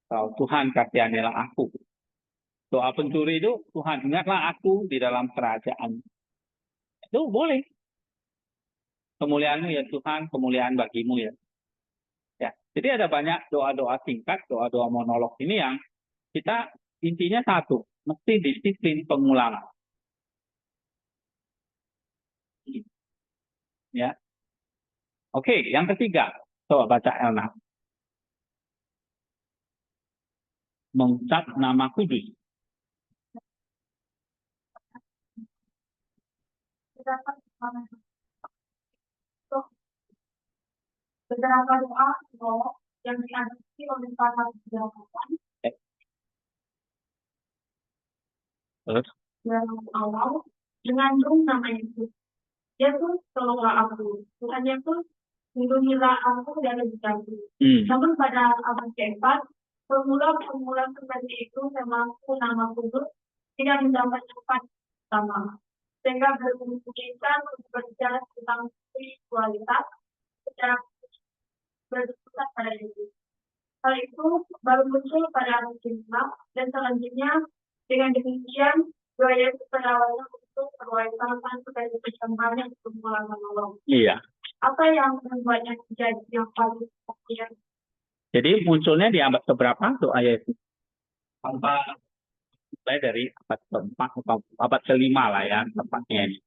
Kalau Tuhan kasihanilah aku. Doa pencuri itu, Tuhan ingatlah aku di dalam kerajaan. Itu boleh. Kemuliaanmu ya Tuhan, kemuliaan bagimu ya. Ya, jadi ada banyak doa-doa singkat, doa-doa monolog ini yang kita intinya satu, mesti disiplin pengulangan. Ya. Oke, yang ketiga, coba baca Elna. Mengucap nama kudus. Beberapa doa yang diadopsi oleh para pejabat Terus, dalam awal dengan nama Yesus. Yesus tolonglah aku. Tuhan Yesus lindungilah aku dari bencana. Namun pada abad keempat, formula seperti itu termasuk nama kudus tidak mendapat tempat sama. Sehingga berkemungkinan untuk berbicara tentang spiritualitas secara berdasarkan pada Yesus. Hal itu baru muncul pada abad ke-5 dan selanjutnya dengan demikian doa Yesus pada awalnya untuk perwaitan sebagai persembahan untuk menolong. iya. Apa yang membuatnya menjadi yang paling populer? Jadi munculnya di abad keberapa doa Yesus? Mulai dari abad keempat atau abad kelima lah ya tepatnya ini.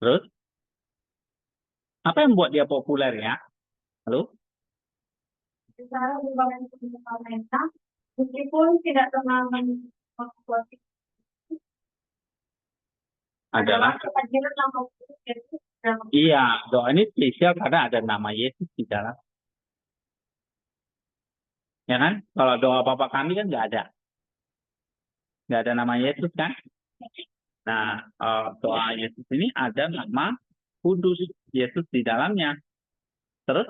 Terus, apa yang membuat dia populer ya? Lalu? Secara hubungan pemerintah, meskipun tidak pernah membuat Adalah kehadiran nama Yesus dalam iya, doa ini spesial karena ada nama Yesus di dalam. Ya kan? Kalau doa Bapa kami kan nggak ada. Nggak ada nama Yesus kan? Nah, doa Yesus ini ada nama kudus Yesus di dalamnya. Terus?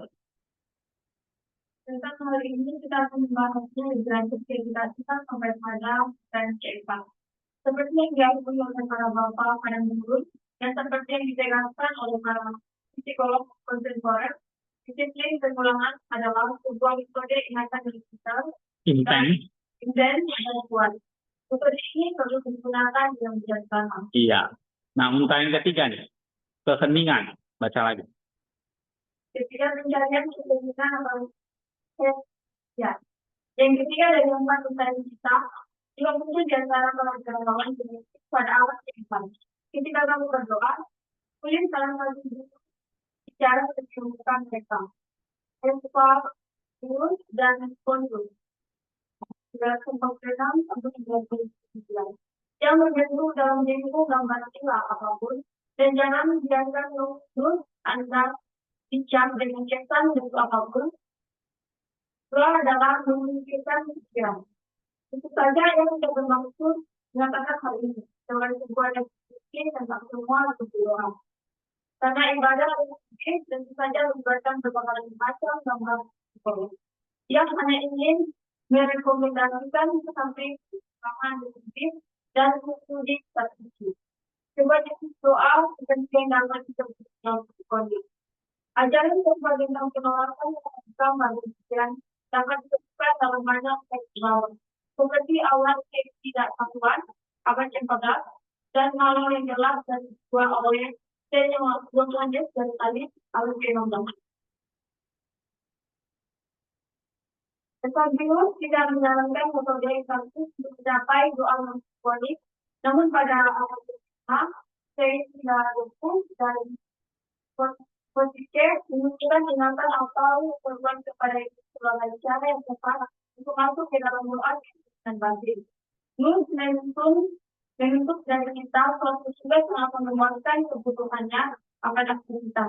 tentang hal ini kita akan membahasnya di belajar kita sampai pada dan keempat. Seperti yang diakui oleh para bapak pada mulut dan seperti yang ditegaskan oleh para psikolog kontemporer, disiplin pengulangan adalah sebuah metode ingatan digital intens dan kuat. Metode ini perlu digunakan dengan bijaksana. Iya. Nah, untuk yang ketiga nih, keheningan. Baca lagi. Ketika pencarian keheningan atau ya. Yang ketiga dari empat pencarian kita, juga muncul di antara para negarawan pada awal kehidupan. Ketika kamu berdoa, pilih salah satu bicara kehidupan mereka. Empat, tulus, dan kondus. Juga sempat tenang untuk menjadi yang menyentuh dalam dirimu gambar sila apapun, dan jangan biarkan lulus antar bicara dengan cetan bentuk apapun. Doa adalah memikirkan pikiran. Itu saja yang tidak bermaksud mengatakan hal ini. Dengan sebuah yang sedikit tentang semua berdoa. Karena ibadah sedikit tentu saja melibatkan berbagai macam gambar. Yang hanya ingin merekomendasikan sampai pemahaman sedikit dan studi statistik. Coba doa kepentingan dalam kondisi. Ajaran sebagai tentang penolakan yang utama dan dapat ditemukan dalam banyak teks seperti awal teks tidak satuan, abad yang 14, dan hal yang jelas dan dua oleh yang lanjut dan tadi abad yang 16. Establius tidak menjalankan metode statis untuk mencapai doa monofonik, namun pada abad kelima, saya tidak dukung dan berpikir menunjukkan ingatan atau korban kepada itu sebagai cara yang tepat untuk masuk ke dalam doa dan batin. Membentuk dari kita suatu tugas yang akan memuaskan kebutuhannya akan kita.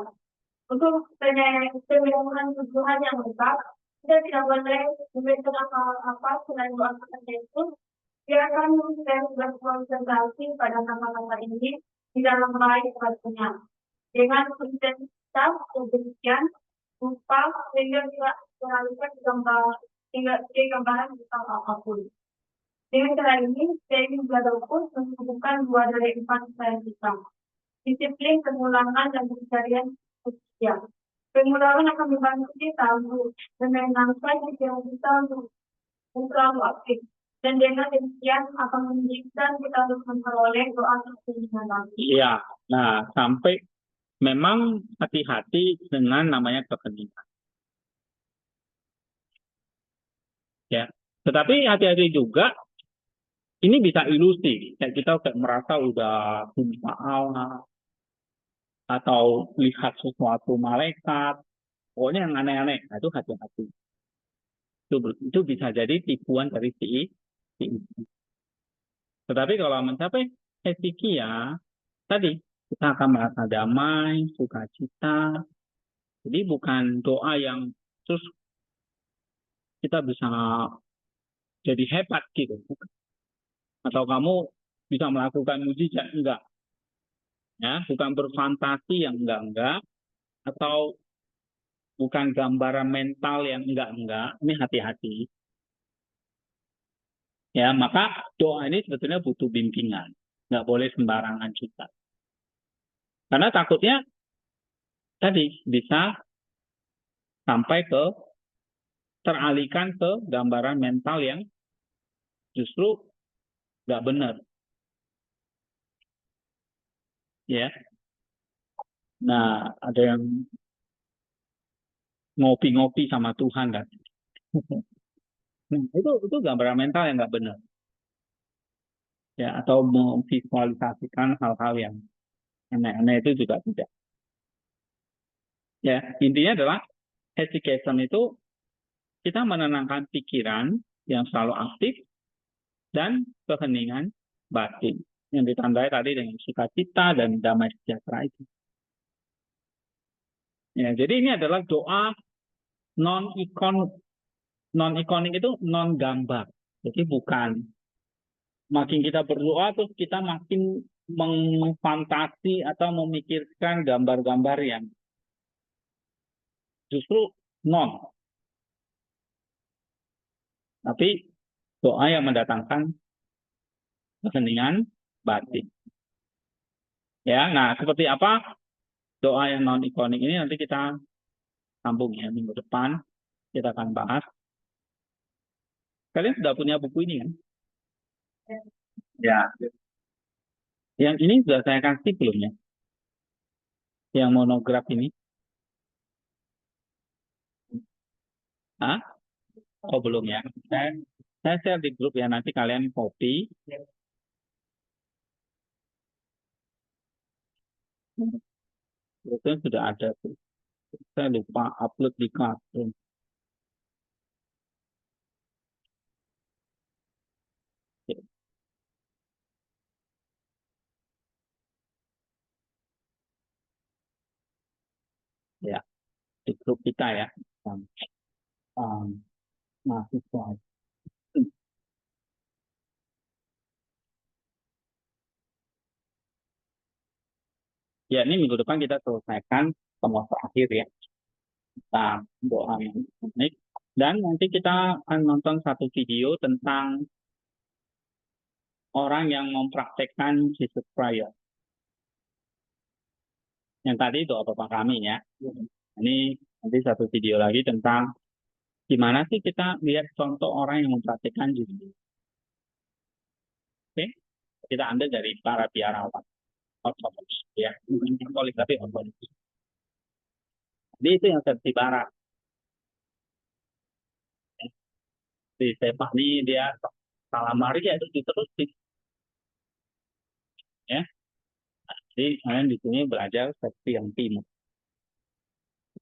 Untuk pemenuhan kebutuhan yang lengkap, kita tidak boleh memberikan apa-apa selain doa kepada Yesus. Biarkan kita berkonsentrasi pada kata-kata ini di dalam baik kepadanya. Dengan intensitas demikian, rupa sehingga tidak terlalukan gambaran tentang apapun. Dengan cara ini, saya juga fokus menghubungkan 2 dari 4 saya kita. Disiplin, pengulangan, dan pencarian sosial. Pengulangan akan membantu kita untuk menenangkan pikiran kita untuk selalu aktif. Dan dengan demikian akan menjadikan kita untuk memperoleh doa tertinggal. Iya, nah sampai memang hati-hati dengan namanya keheningan. Ya, tetapi hati-hati juga. Ini bisa ilusi, kayak kita kayak merasa udah jumpa Allah atau lihat sesuatu malaikat, pokoknya yang aneh-aneh. Nah, itu hati-hati. Itu bisa jadi tipuan dari si. Tetapi kalau mencapai hetsikia, tadi kita akan merasa damai, sukacita. Jadi bukan doa yang terus kita bisa jadi hebat gitu, bukan. Atau kamu bisa melakukan mujizat, enggak. Ya, bukan berfantasi yang enggak, atau bukan gambaran mental yang enggak. Ini hati-hati. Ya, maka doa ini sebetulnya butuh bimbingan. Enggak boleh sembarangan juga. Karena takutnya tadi bisa sampai ke teralihkan ke gambaran mental yang justru enggak benar. Ya. Nah, ada yang ngopi-ngopi sama Tuhan kan. Itu gambaran mental yang nggak benar. Ya, atau memvisualisasikan hal-hal yang aneh-aneh itu juga tidak. Ya, intinya adalah hesychasm itu kita menenangkan pikiran yang selalu aktif dan keheningan batin yang ditandai tadi dengan sukacita dan damai sejahtera itu. Ya, jadi ini adalah doa non-ikonik itu non gambar. Jadi bukan makin kita berdoa terus kita makin mengfantasi atau memikirkan gambar-gambar yang justru non. Tapi doa yang mendatangkan keheningan batin. Ya, nah seperti apa doa yang non ikonik ini nanti kita sambung ya minggu depan kita akan bahas. Kalian sudah punya buku ini kan? Ya. Yang ini sudah saya kasih belum ya? Yang monograf ini? Hah? Oh belum ya. Saya share di grup ya, nanti kalian copy. Itu sudah ada tuh. Saya lupa upload di Classroom. di grup kita ya, mahasiswa. Ya, ini minggu depan kita selesaikan temuan terakhir ya, tentang doa yang unik. Dan nanti kita akan nonton satu video tentang orang yang mempraktekkan Jesus Prayer. Yang tadi doa Bapa Kami ya. Ini nanti satu video lagi tentang gimana sih kita lihat contoh orang yang mempraktekkan Jesus. Oke, kita ambil dari para biarawan ortodoks ya, bukan Katolik tapi ortodoks. Jadi itu yang versi barat. Di Stefani dia salam Maria itu diterusin ya. Jadi kalian di sini belajar versi yang timur.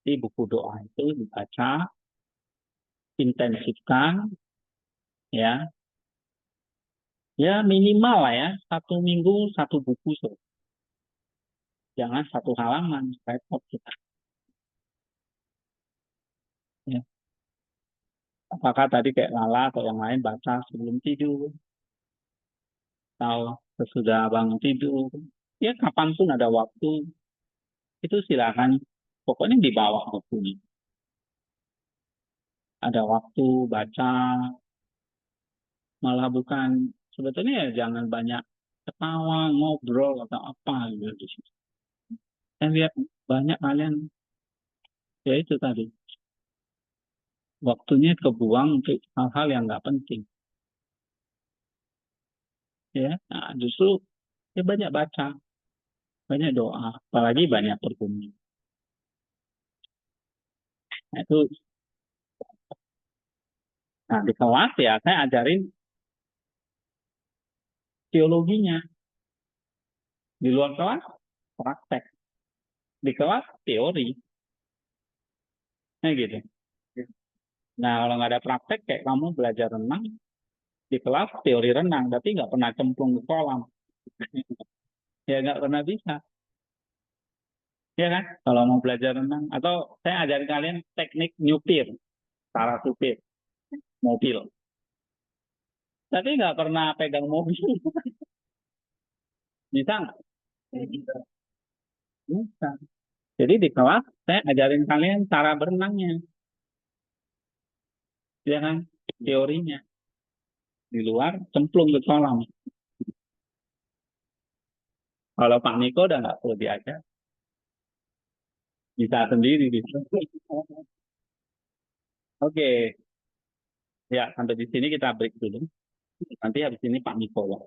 Jadi buku doa itu dibaca, intensifkan ya. Ya minimal lah ya, 1 minggu 1 buku. Jangan 1 halaman, repot kita. Ya. Apakah tadi kayak Lala atau yang lain baca sebelum tidur, atau sesudah bangun tidur, ya kapanpun ada waktu, itu silakan, pokoknya di bawah bukunya. Ada waktu baca, malah bukan, sebetulnya ya jangan banyak ketawa, ngobrol, atau apa gitu. Saya lihat banyak kalian, ya itu tadi, waktunya kebuang untuk hal-hal yang nggak penting. Ya, nah, justru ya banyak baca, banyak doa, apalagi banyak bergumul. Nah, itu, nah di kelas ya saya ajarin teologinya. Di luar kelas praktek, di kelas teori, nah gitu. Nah kalau nggak ada praktek kayak kamu belajar renang di kelas teori renang, tapi nggak pernah cemplung ke kolam, ya nggak pernah bisa, ya kan? Kalau mau belajar renang, atau saya ajarin kalian teknik nyupir, cara supir mobil, tapi nggak pernah pegang mobil, bisa nggak? Bisa. Jadi di kelas saya ajarin kalian cara berenangnya, ya kan? Teorinya. Di luar cemplung ke kolam. Kalau Pak Niko udah nggak perlu diajar, bisa sendiri gitu. Oke, ya sampai di sini kita break dulu. Nanti habis ini Pak Niko ya.